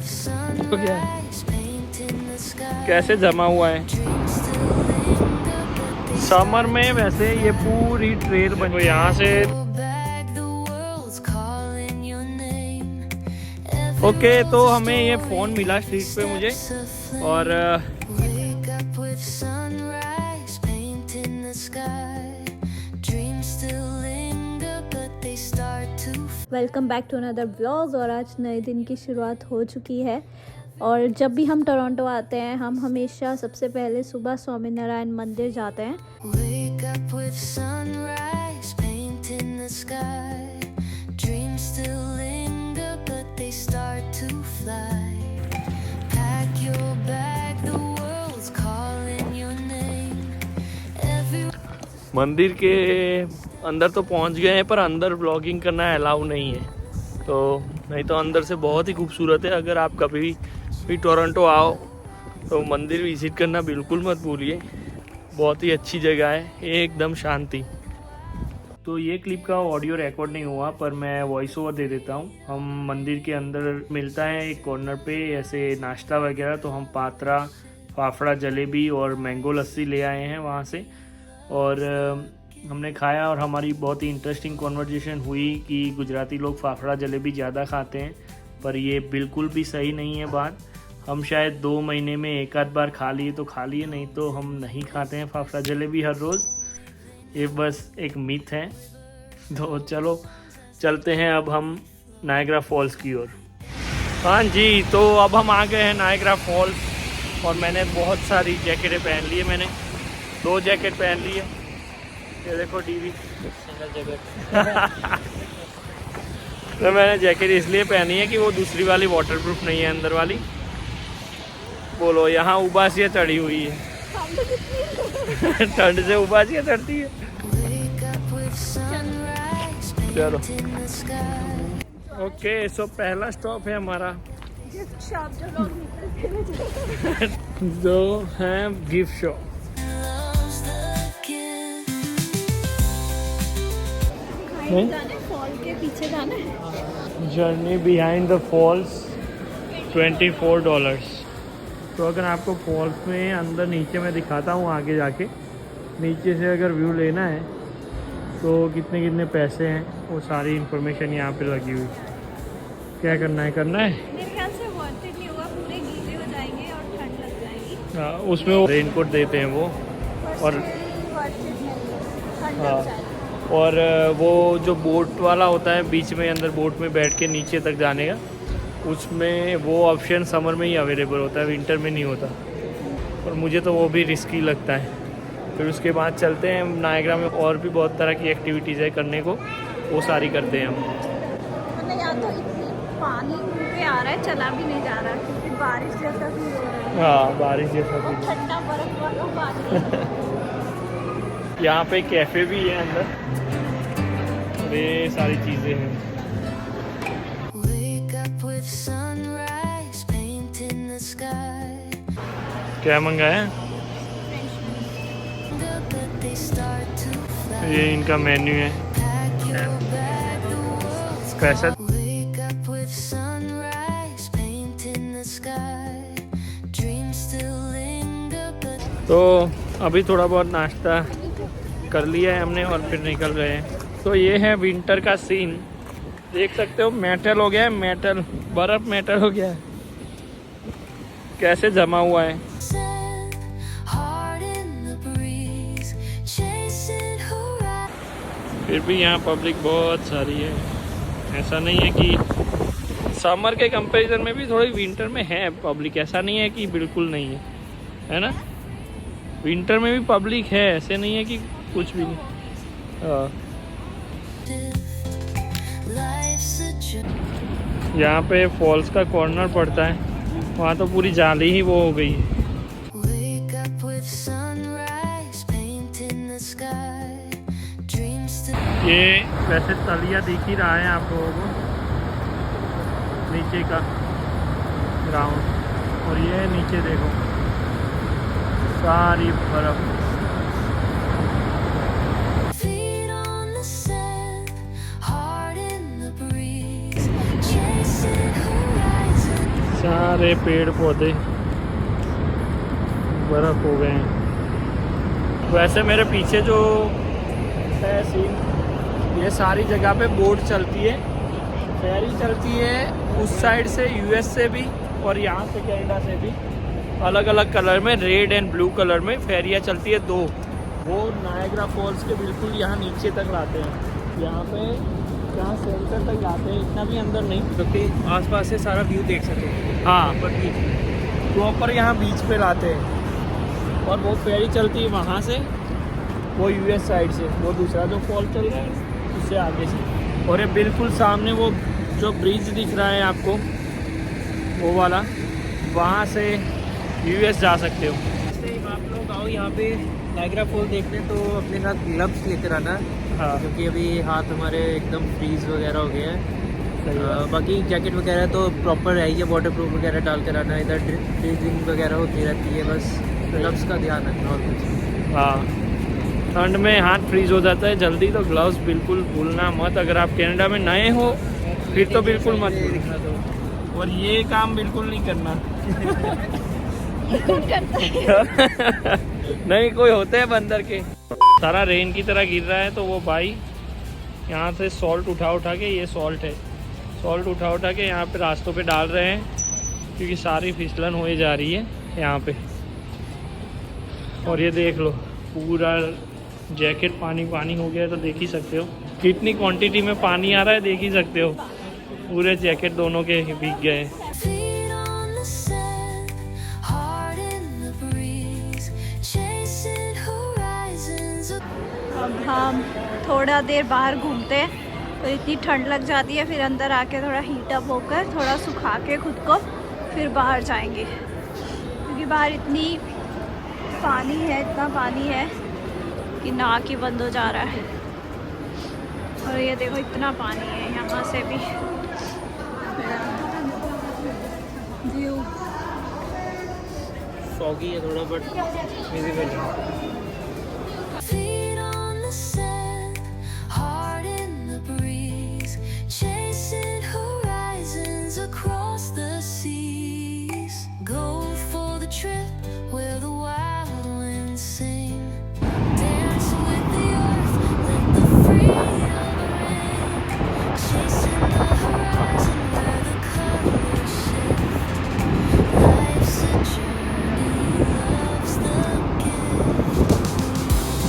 तो क्या कैसे जमा हुआ है समर में। वैसे ये पूरी ट्रेल बनी यहाँ से। ओके तो हमें ये फ़ोन मिला स्ट्रीट पे मुझे और welcome back to another vlog. और आज नए दिन की शुरुआत हो चुकी है और जब भी हम टोरंटो आते हैं हम हमेशा सबसे पहले सुबह स्वामीनारायण मंदिर जाते हैं। मंदिर के अंदर तो पहुंच गए हैं पर अंदर व्लॉगिंग करना अलाउ नहीं है, तो नहीं तो अंदर से बहुत ही खूबसूरत है। अगर आप कभी भी टोरंटो आओ तो मंदिर विजिट करना बिल्कुल मत भूलिए, बहुत ही अच्छी जगह है, एकदम शांति। तो ये क्लिप का ऑडियो रिकॉर्ड नहीं हुआ पर मैं वॉइस ओवर दे देता हूँ। हम मंदिर के अंदर मिलता है एक कॉर्नर पे ऐसे नाश्ता वगैरह, तो हम पात्रा, फाफड़ा, जलेबी और मैंगो लस्सी ले आए हैं वहाँ से और हमने खाया और हमारी बहुत ही इंटरेस्टिंग कॉन्वर्जेशन हुई कि गुजराती लोग फाफड़ा जलेबी ज़्यादा खाते हैं, पर ये बिल्कुल भी सही नहीं है बात। हम शायद 2 महीने में एक आध बार खा लिए तो खा लिए, नहीं तो हम नहीं खाते हैं फाफड़ा जलेबी हर रोज़। ये बस एक मिथ है। तो चलो चलते हैं अब हम नायग्रा फॉल्स की ओर। हाँ जी, तो अब हम आ गए हैं नायग्रा फॉल्स और मैंने बहुत सारी जैकेटें पहन ली है। मैंने 2 जैकेट पहन ली है। ये देखो टीवी सिंगल जैकेट। तो मैंने जैकेट इसलिए पहनी है कि वो दूसरी वाली वाटरप्रूफ नहीं है, अंदर वाली। बोलो यहाँ उबासियाँ चढ़ी हुई है। ठंड से उबासियाँ चढ़ती है। चलो ओके, सो पहला स्टॉप है हमारा गिफ्ट शॉप जो है गिफ्ट शॉप। फॉल के पीछे जाना है। Journey behind the falls $24। तो अगर आपको फॉल्स में अंदर नीचे मैं दिखाता हूँ, आगे जाके नीचे से अगर व्यू लेना है तो कितने कितने पैसे हैं वो सारी इन्फॉर्मेशन यहाँ पे लगी हुई। क्या करना है मेरे ख्याल से वर्थ इट नहीं होगा, पूरे गीले हो जाएंगे और ठंड लग जाएगी। हाँ, उसमें वो रेनकोट देते हैं वो और हाँ, और वो जो बोट वाला होता है बीच में, अंदर बोट में बैठ के नीचे तक जाने का, उसमें वो ऑप्शन समर में ही अवेलेबल होता है, विंटर में नहीं होता। और मुझे तो वो भी रिस्की लगता है। फिर उसके बाद चलते हैं नायग्रा में, और भी बहुत तरह की एक्टिविटीज़ है करने को, वो सारी करते हैं हम। मतलब यहाँ तो इतनी पानी पे आ रहा है, चला भी नहीं जा रहा क्योंकि बारिश जैसा भी हो रहा है। हाँ, बारिश जैसा भी। ठंडा बर्फ वाला पानी। यहाँ पे कैफ़े भी है अंदर, ये सारी चीज़ें हैं। क्या मंगाया? ये इनका मेन्यू है। पैसा तो अभी थोड़ा बहुत नाश्ता कर लिया है हमने और फिर निकल गए हैं। तो ये है विंटर का सीन, देख सकते हो। मेटल हो गया है, मेटल, बर्फ मेटल हो गया है, कैसे जमा हुआ है। फिर भी यहाँ पब्लिक बहुत सारी है, ऐसा नहीं है कि समर के कंपैरिजन में भी थोड़ी विंटर में है पब्लिक, ऐसा नहीं है कि बिल्कुल नहीं है, है ना। विंटर में भी पब्लिक है, ऐसे नहीं है कि कुछ भी नहीं। यहाँ पे फॉल्स का कॉर्नर पड़ता है, वहाँ तो पूरी जाली ही वो हो गई है। ये वैसे तलिया दिख ही रहा है आप लोगों को, नीचे का ग्राउंड, और ये नीचे देखो सारी बर्फ। सारे पेड़ पौधे बर्फ हो गए हैं। वैसे मेरे पीछे जो है सीन, ये सारी जगह पे बोट चलती है, फेरी चलती है उस साइड से यूएस से भी और यहाँ से कनाडा से भी। अलग अलग कलर में, रेड एंड ब्लू कलर में फेरियाँ चलती है दो। वो नायग्रा फॉल्स के बिल्कुल यहाँ नीचे तक लाते हैं, यहाँ पे यहाँ सेंटर तक लाते हैं, इतना भी अंदर नहीं, क्योंकि आसपास से सारा व्यू देख सके। हाँ प्रॉपर यहाँ बीच पे लाते हैं। और वो फेरी चलती है वहाँ से, वो यूएस साइड से, वो दूसरा जो फॉल चल रहा है उससे आगे से। और ये बिल्कुल सामने वो जो ब्रिज दिख रहा है आपको, वो वाला, वहाँ से यूएस जा सकते हो। आप लोग आओ यहाँ पे नायग्रा फॉल देखने, तो अपने साथ ग्लव्स लेकर आना, हाँ क्योंकि अभी हाथ हमारे एकदम फ्रीज वगैरह हो गए हैं। बाकी जैकेट वगैरह तो प्रॉपर है ही है, वाटर प्रूफ वगैरह डाल कर आना। इधर ड्रिलिंग वगैरह होती रहती है, बस ग्लव्स का ध्यान रखना और कुछ। हाँ, ठंड में हाथ फ्रीज हो जाता है जल्दी, तो ग्लव्स बिल्कुल भूलना मत। अगर आप कनाडा में नए हो फिर तो बिल्कुल मत भूलना। तो और ये काम बिल्कुल नहीं करना। नहीं, कोई होते हैं बंदर के। सारा रेन की तरह गिर रहा है, तो वो भाई यहाँ से सॉल्ट उठा के, ये सॉल्ट है, सॉल्ट उठा के यहाँ पे रास्तों पे डाल रहे हैं, क्योंकि सारी फिसलन हो जा रही है यहाँ पे। और ये देख लो, पूरा जैकेट पानी पानी हो गया है, तो देख ही सकते हो कितनी क्वांटिटी में पानी आ रहा है, देख ही सकते हो। पूरे जैकेट दोनों के भीग गए हैं। अब हम थोड़ा देर बाहर घूमते हैं, तो इतनी ठंड लग जाती है, फिर अंदर आके थोड़ा हीटअप होकर थोड़ा सुखा के खुद को फिर बाहर जाएंगे, क्योंकि बाहर इतनी पानी है, इतना पानी है कि नाक ही बंद हो जा रहा है। और ये देखो इतना पानी है यहाँ से भी। व्यू फॉगी है थोड़ा, बट विजिबल है।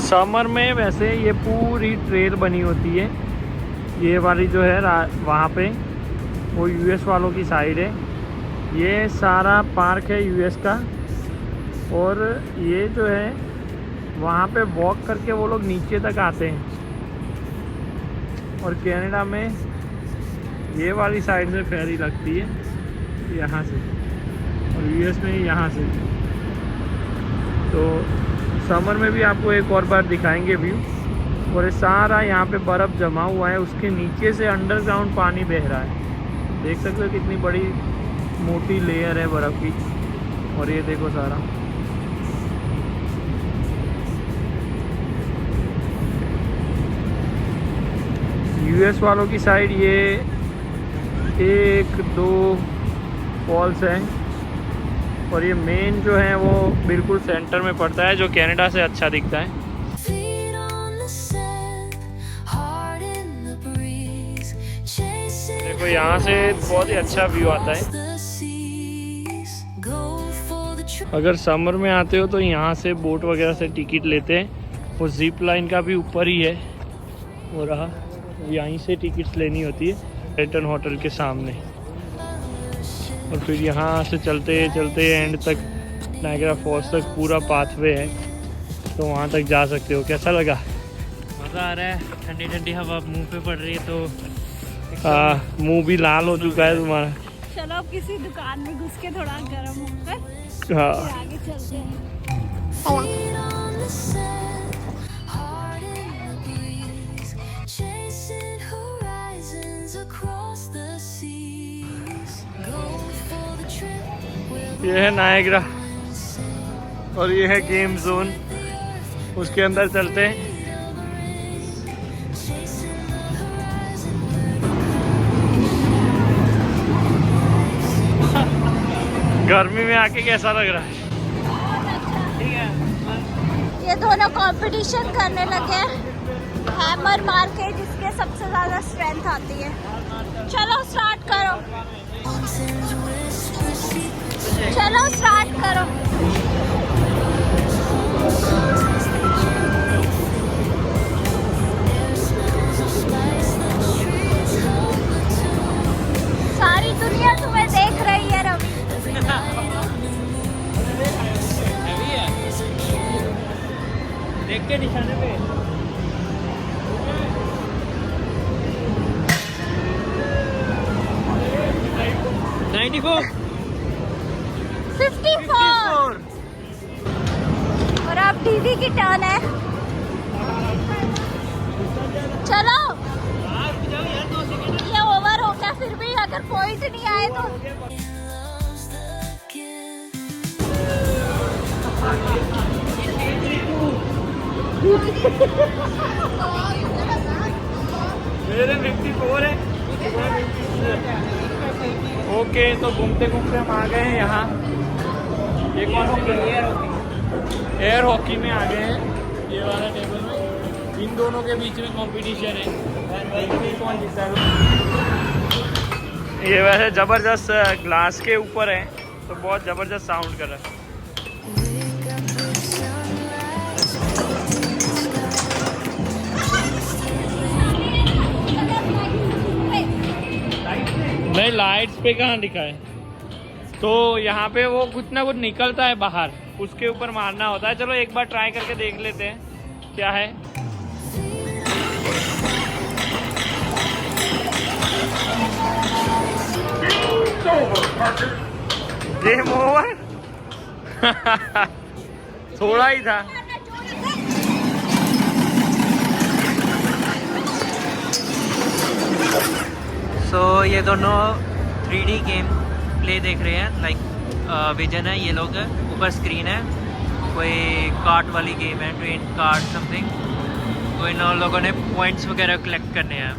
समर में वैसे ये पूरी ट्रेल बनी होती है, ये वाली जो है वहाँ पे, वो यूएस वालों की साइड है। ये सारा पार्क है यूएस का, और ये जो है वहाँ पे वॉक करके वो लोग नीचे तक आते हैं। और कनाडा में ये वाली साइड से फेरी लगती है यहाँ से, और यूएस में यहाँ से। तो समर में भी आपको एक और बार दिखाएंगे व्यू। और ये सारा यहाँ पे बर्फ़ जमा हुआ है, उसके नीचे से अंडरग्राउंड पानी बह रहा है। देख सकते हो कितनी बड़ी मोटी लेयर है बर्फ़ की। और ये देखो सारा, यूएस वालों की साइड ये 1-2 फॉल्स हैं, और ये मेन जो है वो बिल्कुल सेंटर में पड़ता है, जो कनाडा से अच्छा दिखता है। देखो यहाँ से बहुत ही अच्छा व्यू आता है। अगर समर में आते हो तो यहाँ से बोट वगैरह से टिकट लेते हैं। वो जिप लाइन का भी ऊपर ही है, वो रहा, यहीं से टिकट्स लेनी होती है रिटर्न होटल के सामने। और फिर यहाँ से चलते चलते एंड तक नायग्रा फॉल्स तक पूरा पाथवे है, तो वहाँ तक जा सकते हो। कैसा लगा? मज़ा आ रहा है, ठंडी ठंडी हवा मुंह पे पड़ रही है, तो मुंह भी लाल हो चुका है तुम्हारा। चलो अब किसी दुकान में घुस के थोड़ा गर्म होकर हाँ, आगे चलते हैं। ये है नायग्रा और ये है गेम जोन, उसके अंदर चलते हैं। गर्मी में आके कैसा लग रहा है? ठीक है। ये दोनों कंपटीशन करने लगे हैं हैमर मार के, जिसके सबसे ज्यादा स्ट्रेंथ आती है। चलो स्टार्ट करो, चलो स्टार्ट करो। सारी दुनिया तुम्हें देख रही है रवि। देख के निशाने पे 94 54। और अब दीदी की टर्न है। चलो ये ओवर हो गया, फिर भी अगर पॉइंट नहीं आए तो मेरे 54 है। ओके, तो घूमते घूमते हम आ गए हैं यहाँ। ये कौन सी एयर हॉकी में आ गए हैं, ये वाला टेबल में। इन दोनों के बीच में कंपटीशन है, कौन जीतता है। ये वैसे ज़बरदस्त ग्लास के ऊपर है, तो बहुत ज़बरदस्त साउंड कर रहा है। नहीं, लाइट्स पे कहाँ लिखा है? तो यहाँ पे वो कुछ ना कुछ निकलता है बाहर, उसके ऊपर मारना होता है। चलो एक बार ट्राई करके देख लेते हैं क्या है। Game over. थोड़ा ही था। सो ये दोनों 3D गेम प्ले देख रहे हैं। लाइक विजन है, ये लोग ऊपर स्क्रीन है। कोई कार्ट वाली गेम है, ट्रेन कार्ट समथिंग। तो इन लोगों ने पॉइंट्स वगैरह कलेक्ट करने हैं।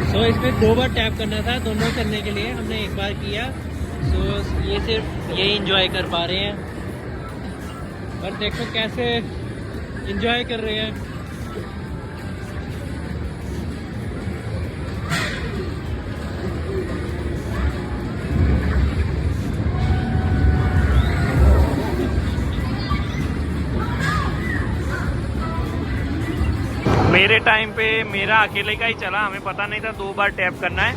तो इसमें 2 बार टैप करना था दोनों करने के लिए, हमने एक बार किया। तो ये सिर्फ ये एंजॉय कर पा रहे हैं, और देखो कैसे एंजॉय कर रहे हैं। मेरे टाइम पे मेरा अकेले का ही चला, हमें पता नहीं था 2 बार टैप करना है।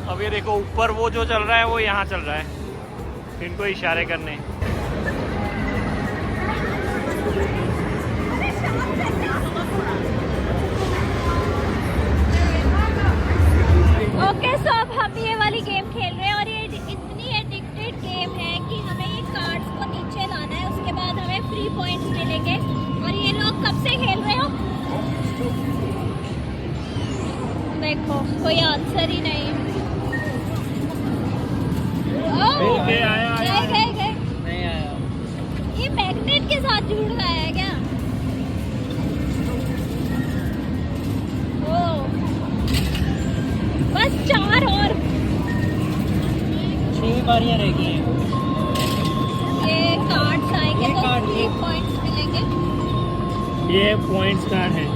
अब ये देखो ऊपर वो जो चल रहा है वो यहाँ चल रहा है, इनको इशारे करने। ओके, सो अब हम ये वाली गेम खेल रहे हैं, और ये इतनी एडिक्टेड गेम है कि हमें ये कार्ड्स को नीचे लाना है, उसके बाद हमें फ्री पॉइंट्स मिलेंगे। और ये लोग कब से खेल रहे हो? देखो कोई आंसर ही नहीं। गए गए गए। नहीं आया। ये मैग्नेट के साथ जुड़ गया है क्या? ओ, बस 4 और 6 बारियां रह गई हैं। ये कार्ड्स आएंगे ये तो कार्ड, फ्री पॉइंट्स मिलेंगे। ये पॉइंट्स कार्ड है,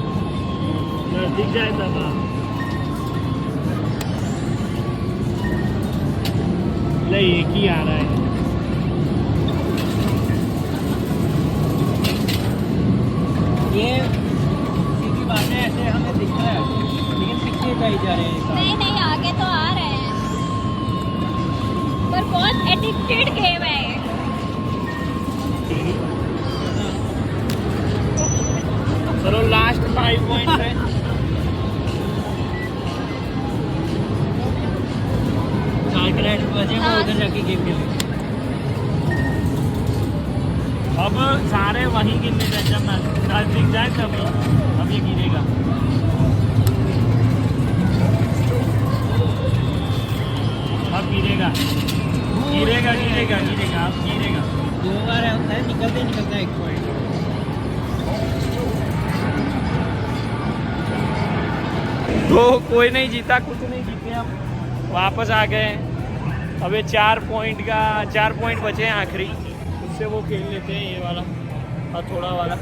दिख जाए तब। नहीं, एक ही आ रहा है। ये सीधी बात है, ऐसे हमें दिख रहा है, लेकिन सिक्के पाई जा रहे हैं। नहीं नहीं, आगे तो आ रहे हैं, पर बहुत एडिक्टेड गेम है ये। चलो लास्ट 5 पॉइंट्स है। उधर जाके गेम खेलें। अब सारे वहीं गिरने हैं, जब दिख जाए तभी। अब ये गिरेगा। अब गिरेगा। गिरेगा गिरेगा गिरेगा आप गिरेगा। 2 बार होता है, निकलता है 1 पॉइंट। तो कोई नहीं जीता, कुछ नहीं जीते, हम वापस आ गए हैं। अब ये 4 पॉइंट बचे हैं आखिरी, उससे वो खेल लेते हैं ये वाला हथौड़ा वाला।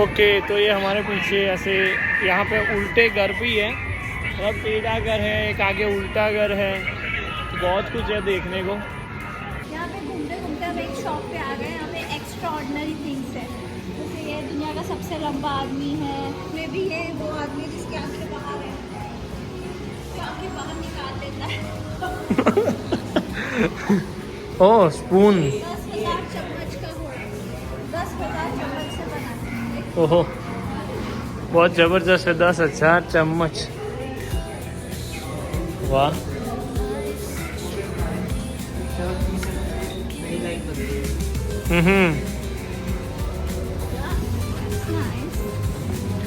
ओके, तो ये हमारे पीछे ऐसे यहाँ पे उल्टे घर भी है, मतलब टेढ़ा घर है, एक आगे उल्टा घर है, तो बहुत कुछ है देखने को। यहाँ पे घूमते घूमते हम एक शॉप पे आ गए। यहाँ पे एक्स्ट्रा ऑर्डिनरी थिंग्स है, जैसे ये दुनिया का सबसे लंबा आदमी है, मे भी ये वो आदमी है जिसकी आंखें बाहर है, जो आंखें बाहर निकाल लेता है। ओह स्पून। 10,000 चम्मच का घोड़ा, 10,000 चम्मच से बना है। ओहो बहुत ज़बरदस्त है, 10,000 चम्मच, वाह।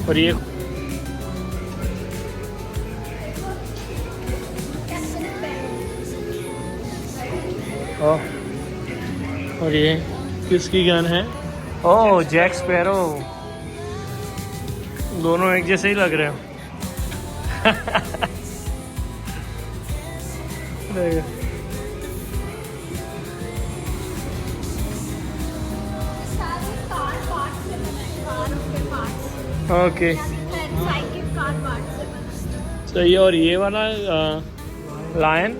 और ये और ये किसकी गन है? ओह जैक स्पैरो, दोनों एक जैसे ही लग रहे हो। सारे कार पार्ट से बना है, कारों के parts, okay cycle car part से बना है। सही है। और ये वाला लायन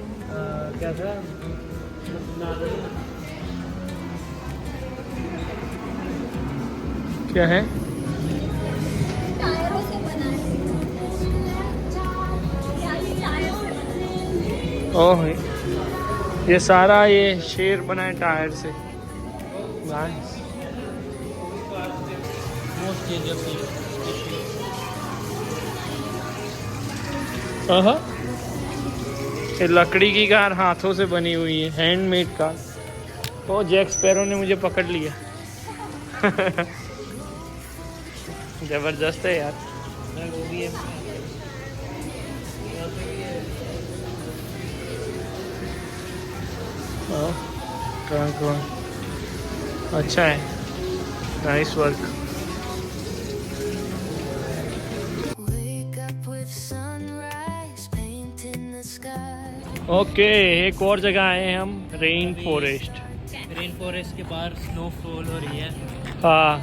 क्या था? क्या है? टायरों से बना है, टायर से बना है। ओह ये सारा ये शेर बना है टायर से। नाइस। ये लकड़ी की कार हाथों से बनी हुई है, हैंडमेड कार। तो जैक स्पैरो ने मुझे पकड़ लिया। जबरदस्त है यार। वो भी है। ट्रंक अच्छा है, नाइस वर्क। ओके, एक और जगह आए हैं हम, रेन फॉरेस्ट। रेन फॉरेस्ट के बाहर स्नोफॉल हो रही है। हाँ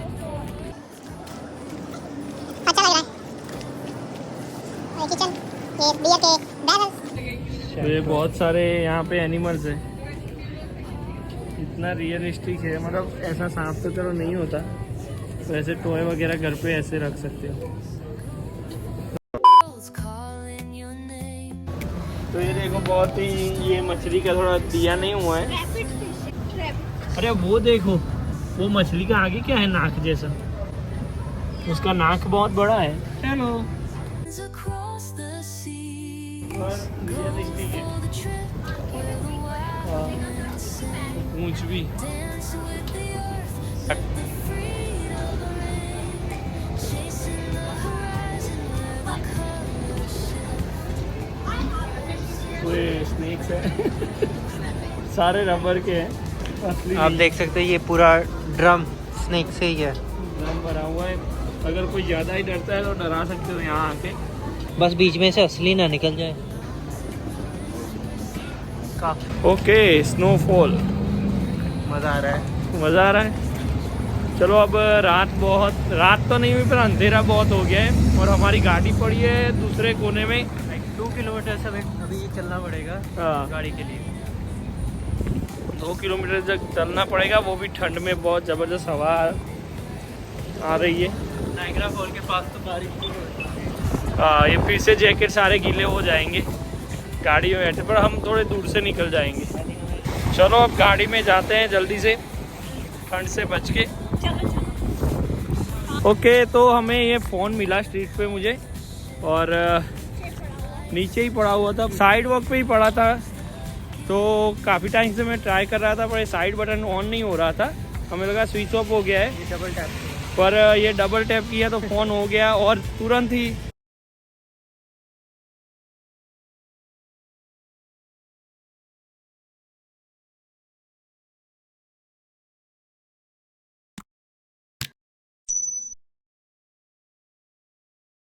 अच्छा लग रहा है। और किचन, ये बियर के बैरल्स। तो ये बहुत सारे यहाँ पे एनिमल्स हैं, इतना रियलिस्टिक है, मतलब ऐसा सांप तो चलो नहीं होता, तो ऐसे टॉय वगैरह घर पे ऐसे रख सकते हो। तो ये देखो बहुत ही, ये मछली का थोड़ा दिया नहीं हुआ है। Rapid fish, rapid. अरे वो देखो, वो मछली का आगे क्या है, नाक जैसा, उसका नाक बहुत बड़ा है। हेलो, रियलिस्टिक है। पूंछ भी। स्नेक्स है। सारे रबर के हैं, असली आप नहीं। देख सकते हैं ये पूरा ड्रम स्नेक से ही है। ड्रम भरा हुआ है, अगर कोई ज़्यादा ही डरता है तो डरा सकते हो यहाँ आके। बस बीच में से असली ना निकल जाए। ओके, स्नोफॉल, मज़ा आ रहा है। मज़ा आ रहा है। चलो अब रात तो नहीं हुई पर अंधेरा बहुत हो गया है, और हमारी गाड़ी पड़ी है दूसरे कोने में। 2 किलोमीटर से अभी चलना पड़ेगा हाँ, गाड़ी के लिए। 2 किलोमीटर तक चलना पड़ेगा, वो भी ठंड में। बहुत ज़बरदस्त हवा आ रही है। नाइग्रा फॉल के पास तो बारिश भी हो रही है। हाँ, ये फिर से जैकेट सारे गीले हो जाएंगे गाड़ी में बैठे, पर हम थोड़े दूर से निकल जाएंगे। चलो अब गाड़ी में जाते हैं जल्दी से, ठंड से बच के। ओके, तो हमें ये फ़ोन मिला स्ट्रीट पे मुझे, और नीचे ही पड़ा हुआ था, साइड वॉक पे ही पड़ा था। तो काफ़ी टाइम से मैं ट्राई कर रहा था, पर ये साइड बटन ऑन नहीं हो रहा था, हमें लगा स्विच ऑफ हो गया है। डबल टैप, पर ये डबल टैप किया तो फ़ोन हो गया, और तुरंत ही